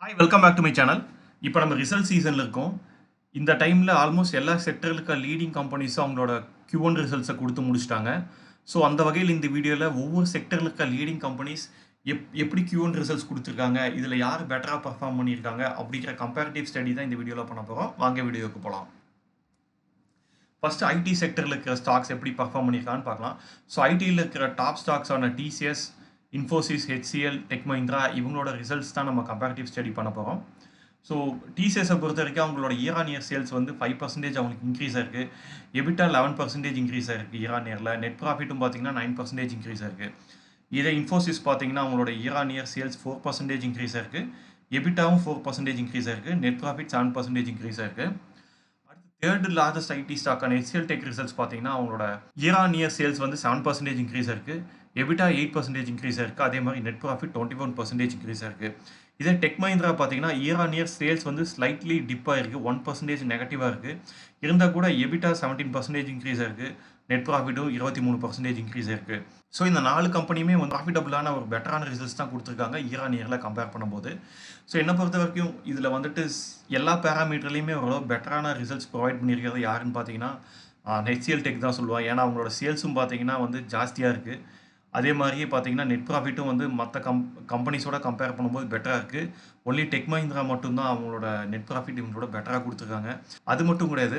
Hi welcome back to my channel. இப்போ நம்ம result சீசனில் இருக்கோம். இந்த டைமில் ஆல்மோஸ்ட் எல்லா செக்டருக்கு லீடிங் கம்பெனிஸும் அவங்களோட Q1 ரிசல்ட்ஸை கொடுத்து முடிச்சிட்டாங்க. ஸோ அந்த வகையில் இந்த வீடியோவில் ஒவ்வொரு செக்டரில் இருக்க லீடிங் கம்பெனிஸ் எப்படி Q1 ரிசல்ட்ஸ் கொடுத்துருக்காங்க, இதில் யார் பெட்டராக பர்ஃபார்ம் பண்ணியிருக்காங்க அப்படிங்கிற கம்பேரிட்டிவ் ஸ்டடி தான் இந்த வீடியோவில் பண்ண போகிறோம். வாங்க வீடியோவுக்கு போகலாம். ஃபர்ஸ்ட் ஐடி செக்டரில் இருக்கிற ஸ்டாக்ஸ் எப்படி பர்ஃபார்ம் பண்ணியிருக்கான்னு பார்க்கலாம். ஸோ ஐடியில் இருக்கிற டாப் ஸ்டாக்ஸான TCS, Infosys, HCL, tech Mahindra இவங்களோட ரிசல்ட்ஸ் தான் நம்ம கம்பேரிட்டிவ் ஸ்டடி பண்ண போகிறோம். ஸோ டிசிஎஸை பொறுத்த வரைக்கும் அவங்களோட இயர் ஆன் இயர் சேல்ஸ் வந்து 5% அவங்களுக்கு இன்க்ரீஸ் ஆயிருக்கு. எபிட்டா 11% இன்க்ரீஸ் ஆயிருக்கு இயர் ஆன் இயரில். நெட் ப்ராஃபிட்டும் பார்த்தீங்கன்னா 9% இன்க்ரீஸ் ஆயிருக்கு. இதே இன்ஃபோசிஸ் பார்த்தீங்கன்னா அவங்களோட year on year sales 4% increase ஆயிருக்கு. எபிட்டாவும் 4% இன்க்ரீஸ் ஆயிருக்கு. நெட் ப்ராஃபிட் 7% இன்க்ரீஸ் ஆயிருக்கு. தேர்ட் லார்ஜஸ்ட் ஐடி ஸ்டாக்கான ஹெச்சிஎல் டெக் ரிசல்ட்ஸ் பார்த்தீங்கன்னா அவங்களோட இயர் ஆன் இயர் சேல்ஸ் வந்து 7% இன்க்ரீஸ் ஆயிருக்கு. எபிட்டா 8% இன்க்ரீஸ் ஆயிருக்கு. அதே மாதிரி நெட் ப்ராஃபிட் 21% இன்க்ரீஸ் ஆயிருக்கு. இதே டெக் மஹிந்திரா பார்த்தீங்கன்னா இயர் ஆன் இயர் சேல்ஸ் வந்து ஸ்லைட்லி டிப் ஆயிருக்கு. 1% நெகட்டிவாக இருக்குது. இருந்தால் கூட எபிட்டா 17% இன்க்ரீஸ் ஆயிருக்கு. நெட் ப்ராஃபிட்டும் 23% இன்க்ரீஸ் ஆயிருக்கு. ஸோ இந்த 4 கம்பெனியுமே வந்து ப்ராஃபிட்டபுளான ஒரு பெட்டரான ரிசல்ட்ஸ் தான் கொடுத்துருக்காங்க இயர் ஆன் இயரில் கம்பேர் பண்ணும்போது. ஸோ என்னை பொறுத்த வரைக்கும் இதில் வந்துட்டு எல்லா பேராமீட்டர்லையுமே ஓரளவு பெட்டரான ரிசல்ட்ஸ் ப்ரொவைட் பண்ணியிருக்கிறது யாருன்னு பார்த்தீங்கன்னா ஹெச்சிஎல் டெக் தான் சொல்லுவாள். ஏன்னா அவங்களோட சேல்ஸும் பார்த்தீங்கன்னா வந்து ஜாஸ்தியாக இருக்குது. அதே மாதிரியே பார்த்தீங்கன்னா நெட் ப்ராஃபிட்டும் வந்து மற்ற கம்பெனிஸோட கம்பேர் பண்ணும்போது பெட்டராக இருக்குது. ஒன்லி டெக் மஹிந்திரா மட்டும்தான் அவங்களோட நெட் ப்ராஃபிட் இவங்களோட பெட்டராக கொடுத்துருக்காங்க. அது மட்டும் கிடையாது,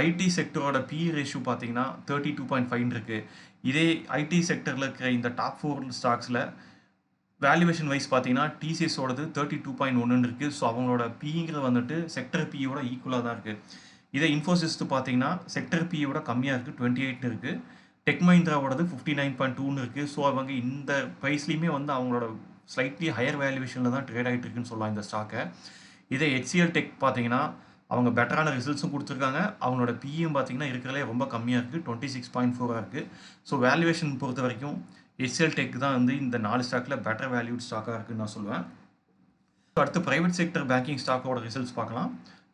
ஐடி செக்டரோட PE ரேஷியோ பார்த்தீங்கன்னா 32.5 இருக்குது. இதே ஐடி செக்டரில் இருக்கிற இந்த டாப் 4 ஸ்டாக்ஸில் வேல்யூவேஷன் வைஸ் பார்த்தீங்கன்னா டிசிஎஸோடது 32.1 இருக்குது. ஸோ அவங்களோட பிங்கிறது வந்துட்டு செக்டர் பியோட ஈக்குவலாக தான் இருக்குது. இதே இன்ஃபோசிஸ் பார்த்தீங்கன்னா செக்டர் பியோட கம்மியாக இருக்குது, 28 இருக்குது. டெக் மஹிந்திராவோடது 59.2 இருக்குது. ஸோ அவங்க இந்த ப்ரைஸ்லையுமே வந்து அவங்களோட ஸ்லைட்லி ஹையர் வேல்யூவேஷனில் தான் ட்ரேட் ஆகிட்டு இருக்குன்னு சொல்லலாம் இந்த ஸ்டாக்கை. இதே ஹெச்சிஎல் டெக் பார்த்தீங்கன்னா அவங்க பெட்டரான ரிசல்ட்ஸும் கொடுத்துருக்காங்க. அவங்களோட பியும் பார்த்தீங்கன்னா இருக்கிறதுலே ரொம்ப கம்மியாக இருக்குது, 26.4 இருக்குது. ஸோ வேல்யூவேஷன் பொறுத்த வரைக்கும் ஹெச்சிஎல் டெக் தான் வந்து இந்த 4 ஸ்டாக்கில் பெட்டர் வேல்யூட் ஸ்டாக்காக இருக்குன்னு நான் சொல்லுவேன். அடுத்து ப்ரைவேட் செக்டர் பேங்கிங் ஸ்டாக்கோட ரிசல்ட்ஸ் பார்க்கலாம்.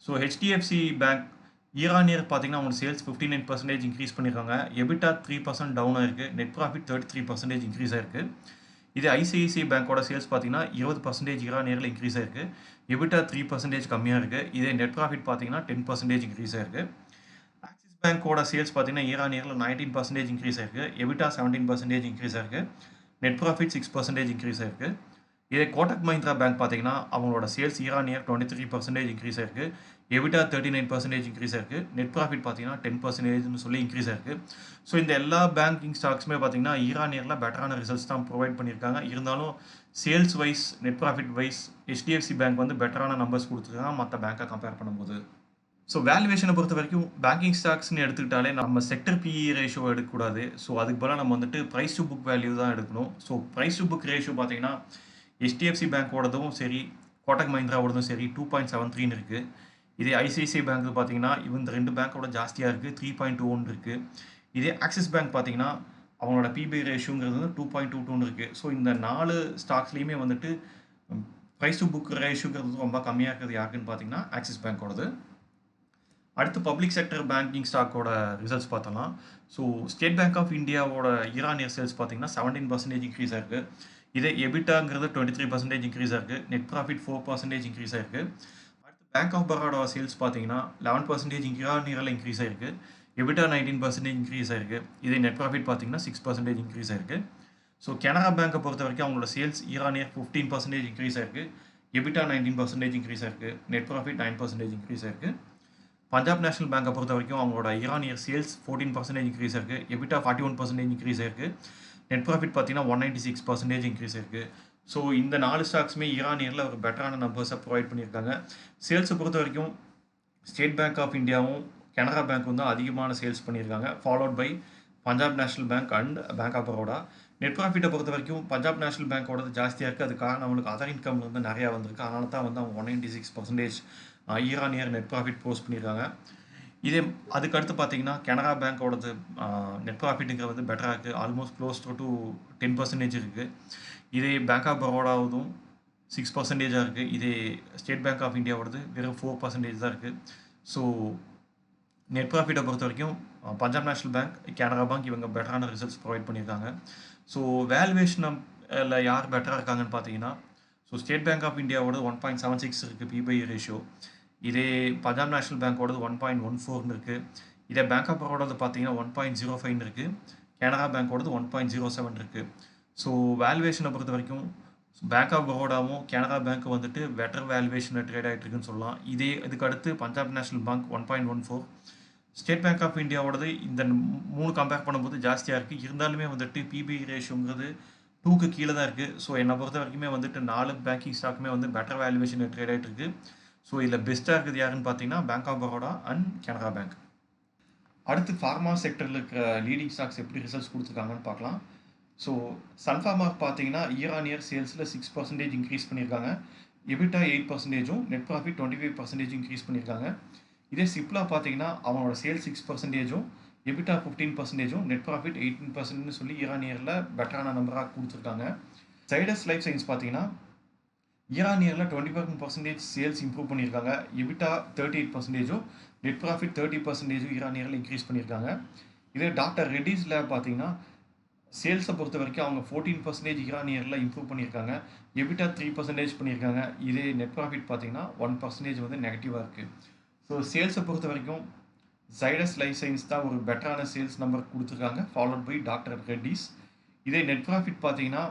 So HDFC bank year on year பார்த்தீங்கன்னா அவங்க சேல்ஸ் 59% இன்க்ரீஸ் பண்ணியிருக்காங்க. எபிட்டா 3% டவுன் ஆயிருக்கு. நெட் ப்ராஃபிட் 33% இன்க்ரீஸ் ஆயிருக்கு. இதே ஐசிஐசிஐ பேங்கோட சேல்ஸ் பார்த்தீங்கன்னா 20% இயர் ஆன் இயரில் இன்க்ரீஸ் ஆயிருக்கு. எபிட்டா 3% கம்மியாக இருக்குது. இதே நெட் ப்ராஃபிட் பார்த்தீங்கன்னா 10% இன்க்ரீஸ் ஆயிருக்கு. ஆக்சிஸ் பேங்கோட சேல்ஸ் பார்த்தீங்கன்னா இயர் ஆன் இயரில் 19% இன்க்ரீஸ் ஆயிருக்கு. எபிட்டா 17% இன்க்ரீஸ் ஆயிருக்கு. நெட் ப்ராஃபிட் 6% இன்க்ரீஸ் ஆயிருக்கு. இதே கோட்டக் மஹிந்திரா பேங்க் பார்த்தீங்கன்னா அவங்களோட sales year on year 23% increase ஆயிருக்கு. எபிட்டா 39% இன்க்ரீஸ் ஆயிருக்கு. நெட் ப்ராஃபிட் பார்த்தீங்கன்னா 10% சொல்லி இன்க்ரீஸ் ஆயிருக்கு. ஸோ இந்த எல்லா பேங்கிங் ஸ்டாக்ஸுமே பார்த்தீங்கன்னா இயர் ஆன் இயரில் பெட்டரான ரிசல்ட்ஸ் தான் ப்ரொவைட் பண்ணியிருக்காங்க. இருந்தாலும் sales wise, net profit wise HDFC bank வந்து பெட்டரான நம்பர்ஸ் கொடுத்துருக்காங்க மற்ற பேங்கை கம்பேர் பண்ணும்போது. ஸோ வேல்யூவேஷனை பொறுத்த வரைக்கும் பேங்கிங் ஸ்டாக்ஸ்னு எடுத்துக்கிட்டாலே நம்ம செக்டர் PE ரேஷியோ எடுக்கக்கூடாது. ஸோ அதுக்கு பதிலாக நம்ம வந்துட்டு ப்ரைஸ் டு புக் வேல்யூ தான் எடுக்கணும். So price to book ratio பார்த்தீங்கன்னா HDFC பேங்கோடதும் சரி, கோட்டக் மஹிந்திராவோடதும் சரி 2.73 இருக்குது. இதே ஐசிஐசிஐ பேங்க் பார்த்தீங்கன்னா இந்த 2 பேங்க்கோட ஜாஸ்தியாக இருக்குது, 3.21 இருக்குது. இதே ஆக்சிஸ் பேங்க் பார்த்தீங்கன்னா அவங்களோட PB ரேஷியோங்கிறது வந்து 2.22 இருக்குது. ஸோ இந்த 4 ஸ்டாக்ஸ்லேயுமே வந்துட்டு ப்ரைஸ் டு புக் ரேஷியோங்கிறது ரொம்ப கம்மியாக இருக்கிறது யாருக்குன்னு பார்த்தீங்கன்னா ஆக்சிஸ் பேங்கோடது. அடுத்து பப்ளிக் செக்டர் பேங்கிங் ஸ்டாக்கோட ரிசல்ட்ஸ் பார்த்தலாம். ஸோ ஸ்டேட் பேங்க் ஆஃப் இந்தியாவோட இயர் ஆன் இயர் சேல்ஸ் பார்த்தீங்கன்னா 17% இன்க்ரீஸ் ஆயிருக்கு. இதே எபிட்டாங்கிறது 23% இன்க்ரீஸ் ஆயிருக்கு. நெட் ப்ராஃபிட் 4% இன்க்ரீஸ் ஆயிருக்கு. அடுத்து பேங்க் ஆஃப் பரோடா சேல்ஸ் பார்த்தீங்கன்னா 11% இயர் ஆன் இயரில் இன்க்ரீஸ் ஆயிருக்கு. எபிட்டா 19% இன்க்ரீஸ் ஆயிருக்கு. இதே நெட் ப்ராஃபிட் பார்த்தீங்கன்னா 6% இன்க்ரீஸ் ஆயிருக்கு. ஸோ கனரா பேங்கை பொறுத்த வரைக்கும் அவங்களோட sales year on year 15% increase ஆயிருக்கு. எபிட்டா 19% இன்க்ரீஸ் ஆயிருக்கு. நெட் ப்ராஃபிட் 9% இன்க்ரீஸ் ஆயிருக்கு. பஞ்சாப் நேஷனல் பேங்கை பொறுத்த வரைக்கும் அவங்களோட year on year sales 14% increase ஆயிருக்கு. எபிட்டா 41% இன்க்ரீஸ் ஆயிருக்கு. நெட் ப்ராஃபிட் பார்த்தீங்கன்னா 196% இன்க்ரீஸ் ஆயிருக்கு. ஸோ இந்த 4 ஸ்டாக்ஸுமே இயர் ஆன் இயரில் ஒரு பெட்டரான நம்பர்ஸை ப்ரொவைட் பண்ணியிருக்காங்க. சேல்ஸை பொறுத்த வரைக்கும் ஸ்டேட் பேங்க் ஆஃப் இந்தியாவும் கனரா பேங்க்கும் தான் அதிகமான சேல்ஸ் பண்ணியிருக்காங்க, followed by Punjab national bank and bank of Baroda. Net ப்ராஃபிட்டை பொறுத்த வரைக்கும் பஞ்சாப் நேஷனல் பேங்கோடது ஜாஸ்தியாக இருக்குது. அது காரணம் அவங்களுக்கு அதர் இன்கம் வந்து நிறையா வந்திருக்கு. அதனால தான் வந்து அவங்க 196% year on year net profit post பண்ணியிருக்காங்க. இதே அதுக்கடுத்து பார்த்தீங்கன்னா கனரா பேங்கோடது நெட் ப்ராஃபிட்டுங்கிறது வந்து பெட்டராக இருக்குது, ஆல்மோஸ்ட் க்ளோஸ் டு 10% இருக்குது. இதே பேங்க் ஆஃப் பரோடாவதும் 6% இருக்குது. இதே ஸ்டேட் பேங்க் ஆஃப் இந்தியாவோடது வெறும் 4% தான் இருக்குது. ஸோ நெட் ப்ராஃபிட்டை பொறுத்த வரைக்கும் Punjab national bank, Canara bank இவங்க பெட்டரான ரிசல்ட்ஸ் ப்ரொவைட் பண்ணியிருக்காங்க. ஸோ வேல்யூவேஷனில் யார் பெட்டராக இருக்காங்கன்னு பார்த்தீங்கன்னா ஸோ ஸ்டேட் பேங்க் ஆஃப் இந்தியாவோட 1.76 இருக்குது பிபை ரேஷியோ. இதே பஞ்சாப் நேஷனல் பேங்க்கோடது 1.14 இருக்குது. இதே பேங்க் ஆஃப் பரோடாவது பார்த்தீங்கன்னா 1.05 இருக்குது. கனரா பேங்க்கோடது 1.07 இருக்குது. ஸோ வேல்யூவேஷனை பொறுத்த வரைக்கும் பேங்க் ஆஃப் பரோடாவும் கனரா பேங்க் வந்துட்டு பெட்டர் வேல்யூவேஷனில் ட்ரேட் ஆகிட்டு இருக்குன்னு சொல்லலாம். இதுக்கு அடுத்து Punjab national bank 1.14. State bank of இந்தியாவோடது இந்த 3 கம்பேர் பண்ணும்போது ஜாஸ்தியாக இருக்குது. இருந்தாலுமே வந்துட்டு பிபி ரேஷியோங்கிறது 2க்கு கீழே தான் இருக்குது. ஸோ என்னை பொறுத்த வரைக்குமே வந்துட்டு 4 பேங்கிங் ஸ்டாக்குமே வந்து பெட்டர் வேல்யூவேஷனில் ட்ரேட் ஆகிட்டு இருக்குது. ஸோ இதில் பெஸ்ட்டாக இருக்குது யாருன்னு பார்த்தீங்கன்னா bank of Baroda and Canara bank. அடுத்து ஃபார்மா செக்டரில் இருக்கிற லீடிங் ஸ்டாக்ஸ் எப்படி ரிசல்ட்ஸ் கொடுத்துருக்காங்கன்னு பார்க்கலாம். ஸோ சன்ஃபார்மா பார்த்தீங்கன்னா இயர் ஆன் இயர் சேல்ஸில் 6% இன்க்ரீஸ் பண்ணியிருக்காங்க. எபிட்டா 8%, நெட் ப்ராஃபிட் 25% இன்க்ரீஸ் பண்ணியிருக்காங்க. இதே சிப்லா பார்த்தீங்கன்னா அவங்களோட சேல்ஸ் 6%, எபிட்டா 15%, நெட் ப்ராஃபிட் 18% சொல்லி இயர் ஆன் இயரில் பெட்டரான நம்பராக கொடுத்துருக்காங்க. சைடஸ் லைஃப் சயின்ஸ் பார்த்தீங்கன்னா இயர் ஆன் இயரில் 21% சேல்ஸ் இம்ப்ரூவ் பண்ணியிருக்காங்க. EBITDA 38%, net profit 30% year on இயரில் இன்க்ரீஸ் பண்ணியிருக்காங்க. இதே டாக்டர் ரெட்டிஸ் லேப் பார்த்தீங்கன்னா சேல்ஸை பொறுத்த வரைக்கும் அவங்க 14% இயர் ஆன் இயரில் இம்ப்ரூவ் பண்ணியிருக்காங்க. எபிட்டா 3% பண்ணியிருக்காங்க. இதே நெட் ப்ராஃபிட் பார்த்தீங்கன்னா 1% வந்து நெகட்டிவாக இருக்குது. ஸோ சேல்ஸை பொறுத்த வரைக்கும் சைடஸ் லைஃப் சயின்ஸ் தான் ஒரு பெட்டரான சேல்ஸ் நம்பர் கொடுத்துருக்காங்க, ஃபாலோட் பை டாக்டர் ரெட்டிஸ். இதே நெட் ப்ராஃபிட் பார்த்தீங்கன்னா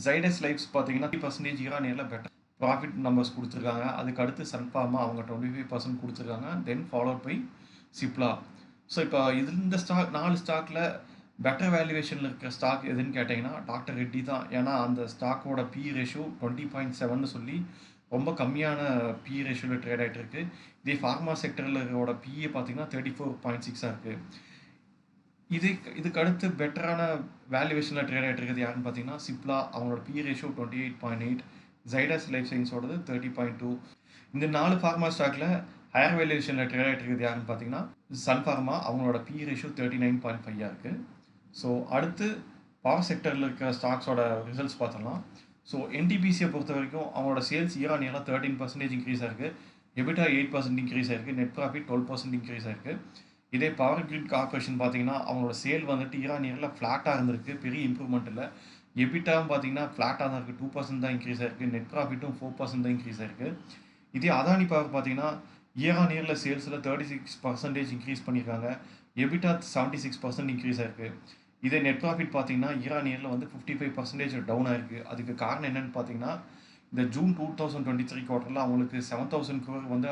சைடஸ் லைஃப்ஸ் பார்த்தீங்கன்னா 30% இயர் ஆன் இயரில் பெட்டர் ப்ராஃபிட் நம்பர்ஸ் கொடுத்துருக்காங்க. அதுக்கு அடுத்து சன்ஃபார்மா அவங்க 25% கொடுத்துருக்காங்க. Then followed by Cipla. So இப்போ இந்த ஸ்டாக் 4 ஸ்டாக்கில் பெட்டர் வேல்யூவேஷனில் இருக்கிற ஸ்டாக் எதுன்னு கேட்டிங்கன்னா டாக்டர் ரெட்டி தான். ஏன்னா அந்த ஸ்டாக்கோட பி ரேஷியோ 20.7 சொல்லி ரொம்ப கம்மியான பி ரேஷியோவில் ட்ரேட் ஆகிட்டு இருக்குது. இதே ஃபார்மா செக்டரில் பிஏ பார்த்தீங்கன்னா 34.6 இருக்குது. இதுக்கு அடுத்து பெட்டரான வேல்யூவேஷனில் ட்ரேட் ஆகிட்டு இருக்குது யாருன்னு பார்த்தீங்கன்னா சிப்லா. அவங்களோட பி ரேஷியோ 28.8, ஜைடஸ் லைஃப் சயின்ஸோடது 30.2. இந்த 4 ஃபார்மா ஸ்டாக்கில் ஹையர் வேல்யூவேஷனில் ட்ரேட் ஆகிட்டு இருக்குது யாருன்னு பார்த்தீங்கன்னா சன்ஃபார்மா. அவங்களோட பி ரேஷியோ 39.5 இருக்குது. ஸோ அடுத்து பவர் செக்டரில் இருக்கிற ஸ்டாக்ஸோட ரிசல்ட்ஸ் பார்த்தலாம். ஸோ என்டிபிசியை பொறுத்த வரைக்கும் அவங்களோட சேல்ஸ் இயர் ஆன் இயரில் 13% இன்க்ரீஸ் ஆயிருக்கு. எபிட்டா 8% இன்க்ரீஸ் ஆயிருக்கு. நெட் ப்ராஃபிட் 12% இன்க்ரீஸ் ஆயிருக்கு. இதே பவர் கிரிட் கார்பரேஷன் பார்த்தீங்கன்னா அவங்களோட சேல் வந்துட்டு இயர் ஆன் இயரில் ஃப்ளாட்டாக இருந்திருக்கு, பெரிய இம்ப்ரூவ்மெண்ட் இல்லை. எபிட்டாவும் பார்த்தீங்கன்னா ஃப்ளாட்டாக தான் இருக்குது, 2% தான் இன்க்ரீஸ் ஆயிருக்கு. நெட் ப்ராஃபிட்டும் 4% தான் இன்க்ரீஸ் ஆயிருக்கு. இதே அதானி பவர் பார்த்தீங்கன்னா இயர் ஆன் இயரில் சேல்ஸில் 36% இன்க்ரீஸ் பண்ணியிருக்காங்க. எபிட்டா 76% இன்க்ரீஸ் ஆயிருக்கு. இதே நெட் ப்ராஃபிட் பார்த்தீங்கன்னா இயர் ஆன் இயரில் வந்து 55% டவுன் ஆயிருக்கு. அதுக்கு காரணம் என்னென்னு பார்த்தீங்கன்னா இந்த ஜூன் 2023 குவார்ட்டரில் அவங்களுக்கு 7,000 crore வந்து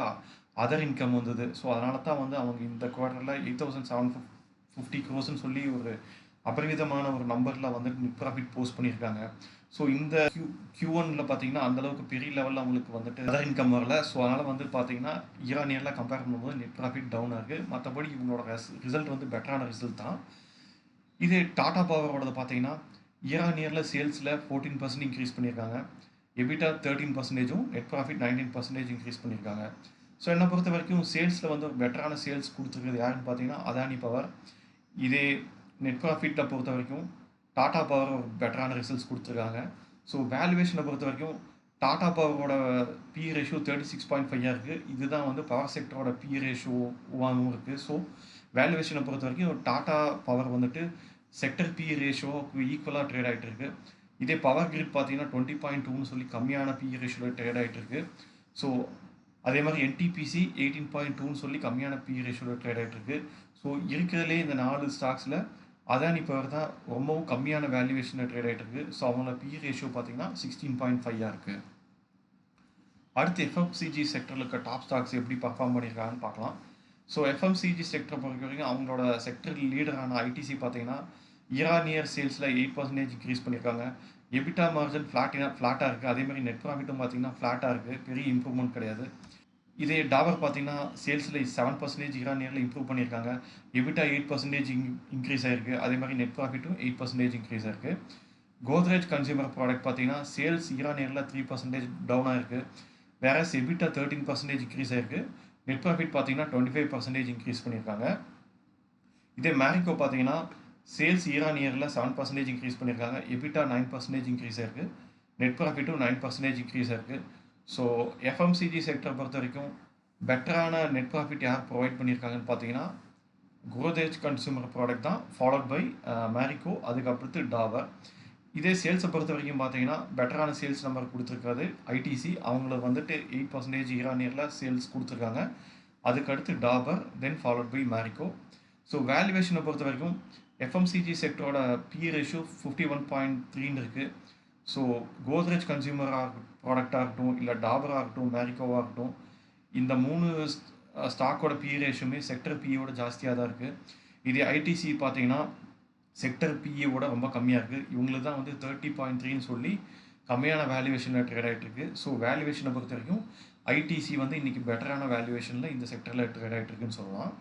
அதர் இன்கம் வந்தது. ஸோ அதனால தான் வந்து அவங்க இந்த குவார்ட்டரில் 8,750 crores சொல்லி ஒரு அபரிமிதமான ஒரு நம்பரில் வந்துட்டு நெட் ப்ராஃபிட் போஸ்ட் பண்ணியிருக்காங்க. ஸோ இந்த Q1ல் பார்த்தீங்கன்னா அந்தளவுக்கு பெரிய லெவலில் அவங்களுக்கு வந்துட்டு அதர் இன்கம் வரல. ஸோ அதனால் வந்து பார்த்தீங்கன்னா இயர் ஆன் இயரில் கம்பேர் பண்ணும்போது நெட் ப்ராஃபிட் டவுன் ஆகுது. மற்றபடி இவங்களோட ரிசல்ட் வந்து பெட்டரான ரிசல்ட் தான். இதே டாடா பவரோடது பார்த்தீங்கன்னா இயர் ஆன் இயரில் சேல்ஸில் 14% இன்க்ரீஸ் பண்ணியிருக்காங்க. எபிட்டா 13%, நெட் ப்ராஃபிட் 19% இன்க்ரீஸ் பண்ணியிருக்காங்க. ஸோ என்னை பொறுத்த வரைக்கும் சேல்ஸில் வந்து ஒரு பெட்டரான சேல்ஸ் கொடுத்துருக்குறது யாருன்னு பார்த்தீங்கன்னா அதானி பவர். இதே நெட் ப்ராஃபிட்டை பொறுத்த வரைக்கும் டாடா பவர் ஒரு பெட்டரான ரிசல்ட்ஸ் கொடுத்துருக்காங்க. ஸோ வேல்யூவேஷனை பொறுத்த வரைக்கும் டாடா பவரோட பி ரேஷியோ 36.5 இருக்குது. இதுதான் வந்து பவர் செக்டரோட பி ரேஷியோவாகவும் இருக்குது. ஸோ வேல்யூவேஷனை பொறுத்த வரைக்கும் டாடா பவர் வந்துட்டு செக்டர் பி ரேஷியோவுக்கு ஈக்குவலாக ட்ரேட் ஆகிட்டு இருக்கு. இதே பவர் கிரிட் பார்த்தீங்கன்னா 20.2 சொல்லி கம்மியான பி ரேஷியோவில் ட்ரேட் ஆகிட்டு இருக்கு. ஸோ அதே மாதிரி என்டிபிசி 18.2 சொல்லி கம்மியான பி ரேஷியோவில் ட்ரேட் ஆகிட்டு இருக்கு. ஸோ இருக்கிறதுலே இந்த 4 ஸ்டாக்ஸில் அதானி பவர் தான் ரொம்பவும் கம்மியான வேல்யூவேஷனில் ட்ரேட் ஆகிட்டு இருக்கு. ஸோ அவங்களோட பி ரேஷியோ பார்த்தீங்கன்னா 16.5 இருக்குது. அடுத்து எஃப்எம்சிஜி செக்டரில் இருக்க டாப் ஸ்டாக்ஸ் எப்படி பர்ஃபார்ம் பண்ணியிருக்காங்கன்னு பார்க்கலாம். ஸோ எஃப்எம்சிஜி செக்டரை பொறுத்த வரைக்கும் அவங்களோட செக்டர் லீடரான ஐடிசி பார்த்தீங்கன்னா இயர் ஆன் இயர் சேல்ஸில் 8% இன்க்ரீஸ் பண்ணியிருக்காங்க. எபிட்டா மார்ஜன் ஃப்ளாட்டாக இருக்குது. அதேமாதிரி நெட் ப்ராஃபிட்டும் பார்த்தீங்கன்னா ஃப்ளாட்டாக இருக்குது, பெரிய இம்ப்ரூவ்மெண்ட் கிடையாது. இதே டாபர் பார்த்தீங்கன்னா சேல்ஸில் 7% இயர் ஆன் இயரில் இம்ப்ரூவ் பண்ணியிருக்காங்க. எபிட்டா 8% இன்க்ரீஸ் ஆயிருக்கு. அதே மாதிரி நெட் ப்ராஃபிட்டும் 8% இன்க்ரீஸ் ஆயிருக்கு. கோத்ரேஜ் கன்சியூமர் ப்ராடக்ட் பார்த்தீங்கன்னா சேல்ஸ் இயர் ஆன் இயரில் 3% டவுன் ஆயிருக்கு. வேற எபிட்டா 13% இன்க்ரீஸ் ஆயிருக்கு. நெட் ப்ராஃபிட் பார்த்தீங்கன்னா 25% இன்க்ரீஸ் பண்ணியிருக்காங்க. இதே மேரிகோ பார்த்தீங்கன்னா சேல்ஸ் இயர் ஆன் இயரில் 7% இன்க்ரீஸ் பண்ணியிருக்காங்க. எபிட்டா 9% இன்க்ரீஸ் ஆயிருக்கு. நெட் ப்ராஃபிட்டும் 9% இன்க்ரீஸ் ஆயிருக்கு. ஸோ எஃப்எம்சிஜி செக்டரை பொறுத்த வரைக்கும் பெட்டரான நெட் ப்ராஃபிட் யார் ப்ரொவைட் பண்ணியிருக்காங்கன்னு பார்த்தீங்கன்னா கோத்ரேஜ் கன்சூமர் ப்ராடக்ட் தான், ஃபாலோட் பை மேரிகோ, அதுக்கப்புறத்து டாபர். இதே சேல்ஸை பொறுத்த வரைக்கும் பார்த்தீங்கன்னா பெட்டரான சேல்ஸ் நம்பர் கொடுத்துருக்காது ஐடிசி. அவங்கள வந்துட்டு 8% இயர் ஆன் இயரில் சேல்ஸ் கொடுத்துருக்காங்க. அதுக்கடுத்து Dabur, then followed by Marico. So வேல்யூவேஷனை பொறுத்த வரைக்கும் எஃப்எம்சிஜி செக்டரோட பி ரேஷியோ 51.3 இருக்குது. ஸோ கோத்ரேஜ் கன்சியூமராக ப்ராடக்டாக இருக்கட்டும், இல்லை டாபராக இருக்கட்டும், மேரிகோவாக இருக்கட்டும், இந்த 3 ஸ்டாக்கோட பி ரேஷியோமே செக்டர் பியோட ஜாஸ்தியாக தான் இருக்குது. இதே ஐடிசி பார்த்தீங்கன்னா செக்டர் பிஏவோட ரொம்ப கம்மியாக இருக்குது. இவங்களுக்கு தான் வந்து 30.3ன்னு சொல்லி கம்மியான வேல்யூவேஷனில் ட்ரேட் ஆகிட்டு இருக்கு. ஸோ வேல்யூவேஷனை பொறுத்த வரைக்கும் ஐடிசி வந்து இன்றைக்கி பெட்டரான வேல்யூவேஷனில் இந்த செக்டரில் ட்ரேட் ஆகிட்டு இருக்குன்னு சொல்லலாம்.